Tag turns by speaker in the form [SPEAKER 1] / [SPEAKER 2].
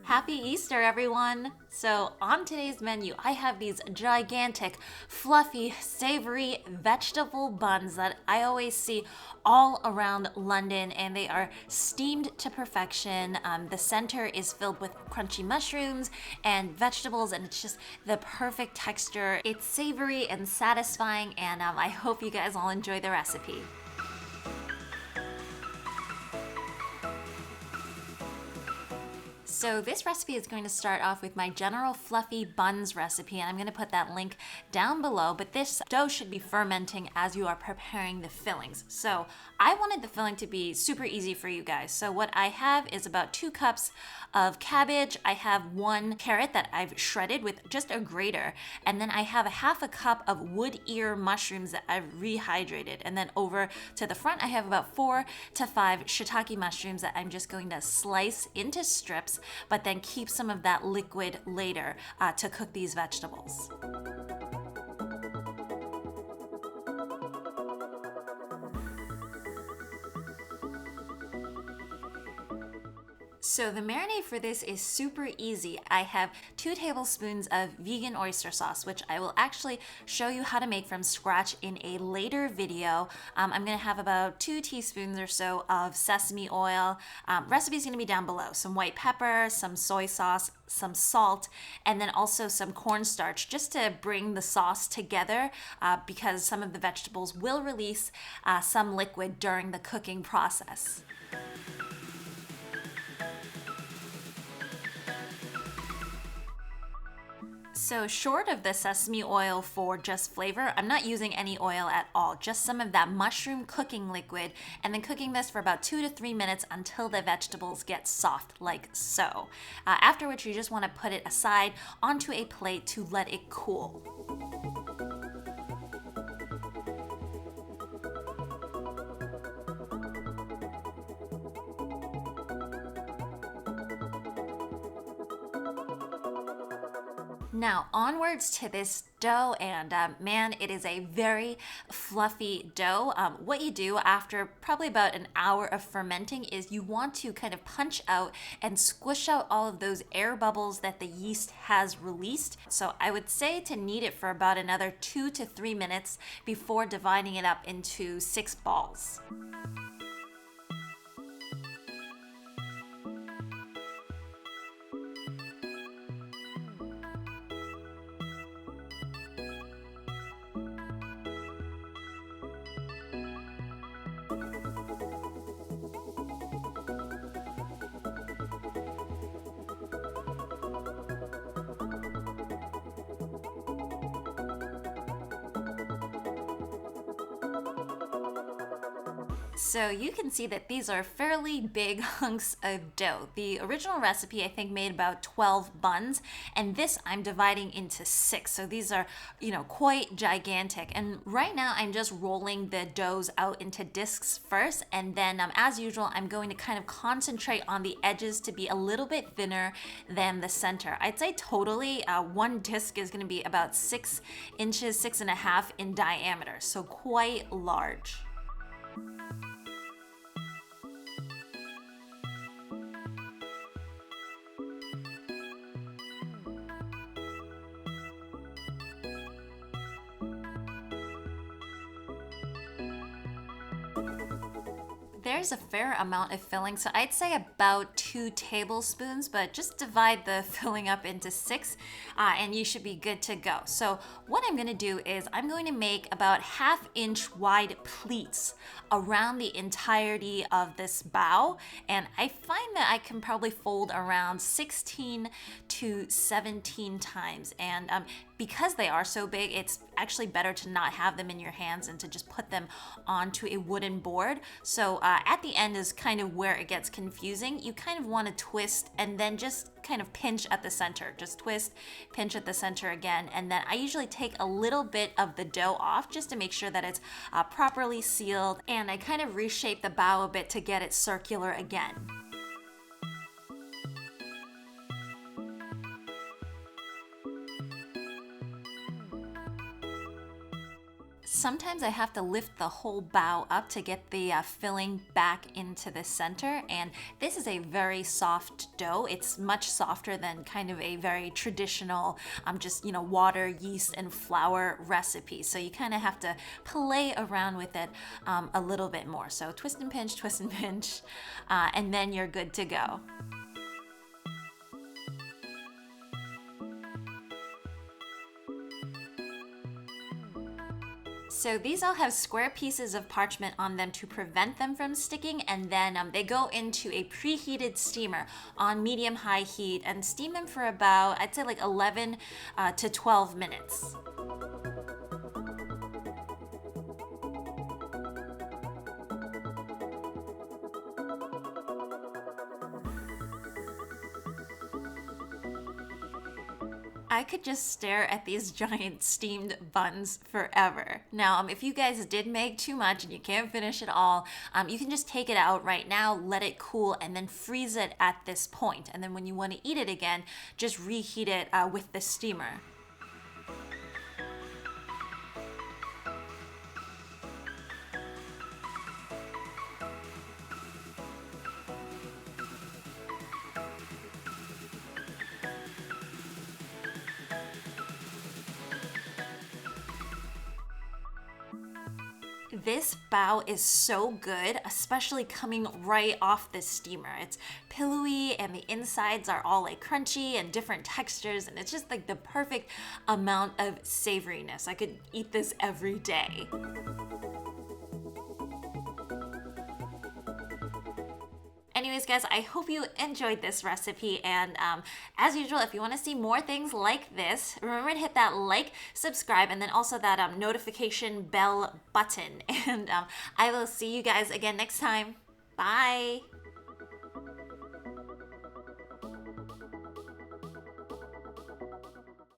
[SPEAKER 1] Happy Easter, everyone! So, on today's menu, I have these gigantic, fluffy, savory vegetable buns that I always see all around London, and they are steamed to perfection. The center is filled with crunchy mushrooms and vegetables, and it's just the perfect texture. It's savory and satisfying, and I hope you guys all enjoy the recipe. So this recipe is going to start off with my general fluffy buns recipe, and I'm going to put that link down below, but this dough should be fermenting as you are preparing the fillings. So I wanted the filling to be super easy for you guys. So what I have is about 2 cups of cabbage. I have 1 carrot that I've shredded with just a grater, and then I have a half a cup of wood ear mushrooms that I've rehydrated. And then over to the front, I have about 4 to 5 shiitake mushrooms that I'm just going to slice into strips, but then keep some of that liquid later to cook these vegetables. So the marinade for this is super easy. I have 2 tablespoons of vegan oyster sauce, which I will actually show you how to make from scratch in a later video. I'm gonna have about 2 teaspoons or so of sesame oil. Recipe's gonna be down below. Some white pepper, some soy sauce, some salt, and then also some cornstarch just to bring the sauce together because some of the vegetables will release some liquid during the cooking process. So short of the sesame oil for just flavor, I'm not using any oil at all, just some of that mushroom cooking liquid, and then cooking this for about 2 to 3 minutes until the vegetables get soft, like so. After which you just want to put it aside onto a plate to let it cool. Now onwards to this dough, and man, it is a very fluffy dough. What you do after probably about an hour of fermenting is you want to kind of punch out and squish out all of those air bubbles that the yeast has released. So I would say to knead it for about another 2 to 3 minutes before dividing it up into 6 balls. So you can see that these are fairly big hunks of dough. The original recipe I think made about 12 buns, and this I'm dividing into 6. So these are, quite gigantic. And right now I'm just rolling the doughs out into discs first, and then as usual I'm going to kind of concentrate on the edges to be a little bit thinner than the center. I'd say totally 1 disc is going to be about 6 inches, 6.5 in diameter, so quite large. There's a fair amount of filling, so I'd say about 2 tablespoons, but just divide the filling up into 6 and you should be good to go. So what I'm gonna do is I'm going to make about 1/2 inch wide pleats around the entirety of this bao, and I find that I can probably fold around 16 to 17 times, and because they are so big, it's actually better to not have them in your hands and to just put them onto a wooden board. So at the end is kind of where it gets confusing. You kind of want to twist and then just kind of pinch at the center. Just twist, pinch at the center again, and then I usually take a little bit of the dough off just to make sure that it's properly sealed, and I kind of reshape the bao a bit to get it circular again. Sometimes I have to lift the whole bao up to get the filling back into the center, and this is a very soft dough. It's much softer than kind of a very traditional just water, yeast, and flour recipe. So you kind of have to play around with it a little bit more. So twist and pinch, and then you're good to go. So these all have square pieces of parchment on them to prevent them from sticking, and then they go into a preheated steamer on medium-high heat and steam them for about, I'd say like 11 to 12 minutes. I could just stare at these giant steamed buns forever. Now, if you guys did make too much and you can't finish it all, you can just take it out right now, let it cool, and then freeze it at this point. And then when you want to eat it again, just reheat it with the steamer. This bao is so good, especially coming right off the steamer. It's pillowy and the insides are all like crunchy and different textures, and it's just like the perfect amount of savoriness. I could eat this every day. Anyways, guys, I hope you enjoyed this recipe, and as usual, if you want to see more things like this, remember to hit that like, subscribe, and then also that notification bell button, and I will see you guys again next time. Bye!